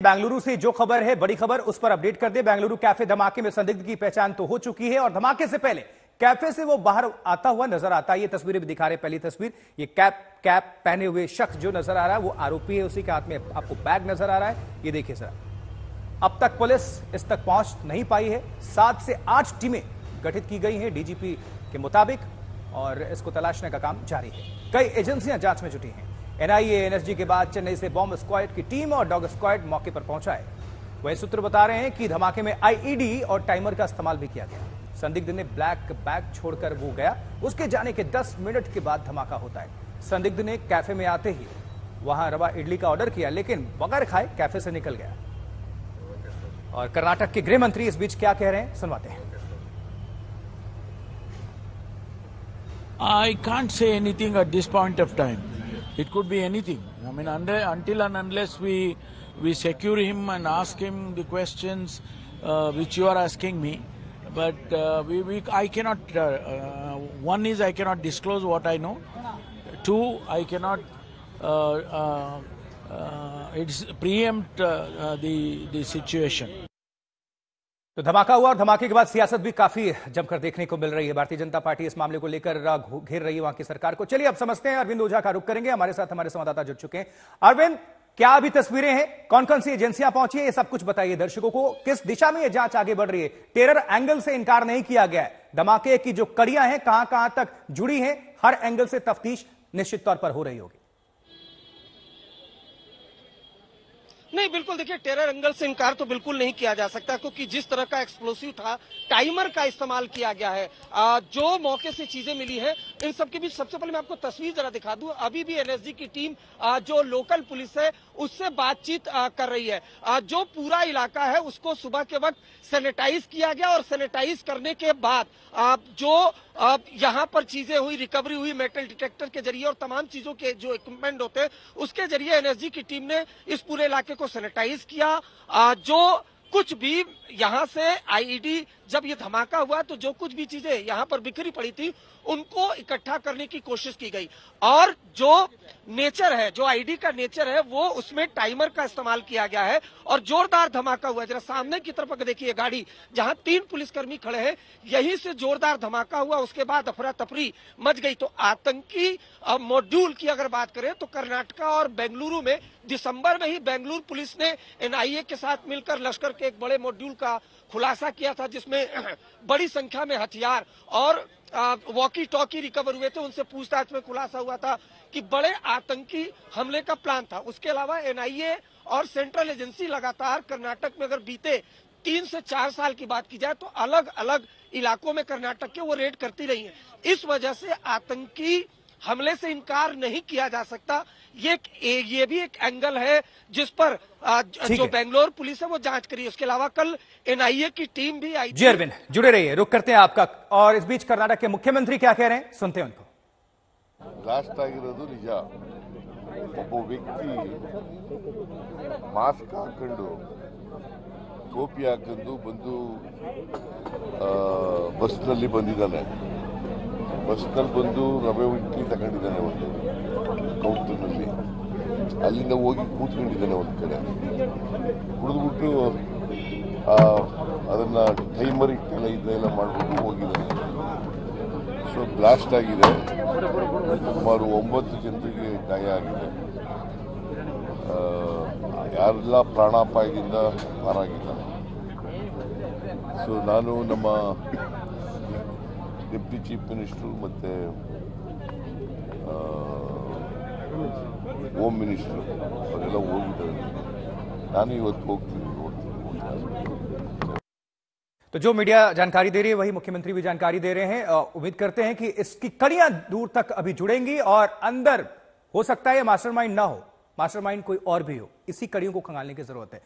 बेंगलुरु से जो खबर है, बड़ी खबर, उस पर अपडेट कर दे। बेंगलुरु कैफे धमाके में संदिग्ध की पहचान तो हो चुकी है और धमाके से पहले कैफे से वो बाहर आता हुआ नजर आता है। ये तस्वीरें भी दिखा रहे। पहली तस्वीर, ये कैप पहने हुए शख्स जो नजर आ रहा है वो आरोपी है। उसी के हाथ में आपको बैग नजर आ रहा है। ये देखिए सर, अब तक पुलिस इस तक पहुंच नहीं पाई है। 7 से 8 टीमें गठित की गई हैं डीजीपी के मुताबिक और इसको तलाशने का काम जारी है। कई एजेंसियां जांच में जुटी हैं। एनआईए, एनएसजी के बाद चेन्नई से बॉम्ब स्क्वाड की टीम और डॉग स्क्वाड मौके पर पहुंचा है। वही सूत्र बता रहे हैं कि धमाके में आईईडी और टाइमर का इस्तेमाल भी किया गया। संदिग्ध ने ब्लैक बैग छोड़कर वो गया। उसके जाने के 10 मिनट के बाद धमाका होता है। संदिग्ध ने कैफे में आते ही वहां रवा इडली का ऑर्डर किया, लेकिन बगैर खाए कैफे से निकल गया। और कर्नाटक के गृह मंत्री इस बीच क्या कह रहे हैं, सुनवाते हैं। I can't say anything at this point of time. It could be anything. I mean, until and unless we secure him and ask him the questions which you are asking me, but I cannot. One is I cannot disclose what I know. Two, I cannot. It's preempt the situation. तो धमाका हुआ और धमाके के बाद सियासत भी काफी जमकर देखने को मिल रही है। भारतीय जनता पार्टी इस मामले को लेकर घेर रही है वहां की सरकार को। चलिए अब समझते हैं, अरविंद ओझा का रुख करेंगे। हमारे साथ हमारे संवाददाता जुड़ चुके हैं। अरविंद, क्या अभी तस्वीरें हैं, कौन कौन सी एजेंसियां पहुंची है, ये सब कुछ बताइए दर्शकों को। किस दिशा में ये जांच आगे बढ़ रही है? टेरर एंगल से इनकार नहीं किया गया है। धमाके की जो कड़ियां हैं कहां कहां तक जुड़ी हैं, हर एंगल से तफ्तीश निश्चित तौर पर हो रही होगी। नहीं, बिल्कुल देखिए, टेरर एंगल से इनकार तो बिल्कुल नहीं किया जा सकता, क्योंकि जिस तरह का एक्सप्लोसिव था, टाइमर का इस्तेमाल किया गया है, जो मौके से चीजें मिली हैं, इन सब के बीच सबसे पहले मैं आपको तस्वीर जरा दिखा दूं। अभी भी एनएसजी की टीम जो लोकल पुलिस है उससे बातचीत कर रही है। जो पूरा इलाका है उसको सुबह के वक्त सैनिटाइज किया गया और सैनिटाइज करने के बाद जो यहाँ पर चीजें हुई, रिकवरी हुई मेटल डिटेक्टर के जरिए और तमाम चीजों के जो इक्विपमेंट होते हैं उसके जरिए एनएसजी की टीम ने इस पूरे इलाके को सैनिटाइज किया। जो कुछ भी यहाँ से आईईडी, जब ये धमाका हुआ तो जो कुछ भी चीजें यहाँ पर बिखरी पड़ी थी उनको इकट्ठा करने की कोशिश की गई और जो नेचर है, जो आईडी का नेचर है, वो उसमें टाइमर का इस्तेमाल किया गया है और जोरदार धमाका हुआ। जरा सामने की तरफ देखिए गाड़ी, जहां 3 पुलिसकर्मी खड़े हैं, यहीं से जोरदार धमाका हुआ। उसके बाद अफरा तफरी मच गई। तो आतंकी मॉड्यूल की अगर बात करें तो कर्नाटका और बेंगलुरु में दिसंबर में ही बेंगलुरु पुलिस ने एनआईए के साथ मिलकर लश्कर के एक बड़े मॉड्यूल का खुलासा किया था, जिसमें बड़ी संख्या में हथियार और वॉकी टॉकी रिकवर हुए थे। उनसे पूछताछ में खुलासा हुआ था कि बड़े आतंकी हमले का प्लान था। उसके अलावा एनआईए और सेंट्रल एजेंसी लगातार कर्नाटक में अगर बीते 3 से 4 साल की बात की जाए तो अलग अलग इलाकों में कर्नाटक के वो रेड करती रही है। इस वजह से आतंकी हमले से इनकार नहीं किया जा सकता। ये भी एक एंगल है जिस पर जो बेंगलोर पुलिस है वो जांच करी। उसके अलावा कल एनआईए की टीम भी आई। जी अरविंद, जुड़े रहिए, रुक करते हैं आपका। और इस बीच कर्नाटक के मुख्यमंत्री क्या कह रहे हैं, सुनते हैं उनको। ब्लास्ट ಆಗಿರೋದು ನಿಜ। ಒಬ್ಬ ವ್ಯಕ್ತಿ ಮಾಸ್ಕ್ ಹಾಕೊಂಡು ಟೋಪಿ ಹಾಕೊಂಡು ಬಂದು ಬಸ್ನಲ್ಲಿ ಬಂದಿದ್ದಾನೆ। ಬಸ್ನಲ್ಲಿ ಬಂದು ರವೆ ಇಡ್ಲಿ ತಗೊಂಡಿದ್ದಾನೆ ಒಂದು ಕೌಂಟರ್ನಲ್ಲಿ। ಅಲ್ಲಿಂದ ಹೋಗಿ ಕೂತ್ಕೊಂಡಿದ್ದಾನೆ ಒಂದು ಕಡೆ, ಕುಡಿದ್ಬಿಟ್ಟು ಅದನ್ನ ಟೈಮರ್ ಇಟ್ಟೆಲ್ಲ ಇದೆಲ್ಲ ಮಾಡ್ಬಿಟ್ಟು ಹೋಗಿದ್ದಾನೆ। ಸೊ ಬ್ಲಾಸ್ಟ್ ಆಗಿದೆ, ಸುಮಾರು 9 ಜನರಿಗೆ ಗಾಯ ಆಗಿದೆ। ಯಾರೆಲ್ಲ ಪ್ರಾಣಾಪಾಯದಿಂದ ಪಾರಾಗಿಲ್ಲ। ಸೊ ನಾನು ನಮ್ಮ ಡೆಪ್ಟಿ ಚೀಫ್ ಮಿನಿಸ್ಟರ್ ಮತ್ತೆ ಹೋಮ್ ಮಿನಿಸ್ಟರ್ ಅವರೆಲ್ಲ ಹೋಗಿದ್ದಾರೆ। ನಾನು ಇವತ್ತು ಹೋಗ್ತೀನಿ, ನೋಡ್ತೀನಿ। तो जो मीडिया जानकारी दे रही है वही मुख्यमंत्री भी जानकारी दे रहे हैं। उम्मीद करते हैं कि इसकी कड़ियां दूर तक अभी जुड़ेंगी और अंदर हो सकता है मास्टरमाइंड ना हो, मास्टरमाइंड कोई और भी हो। इसी कड़ियों को खंगालने की जरूरत है।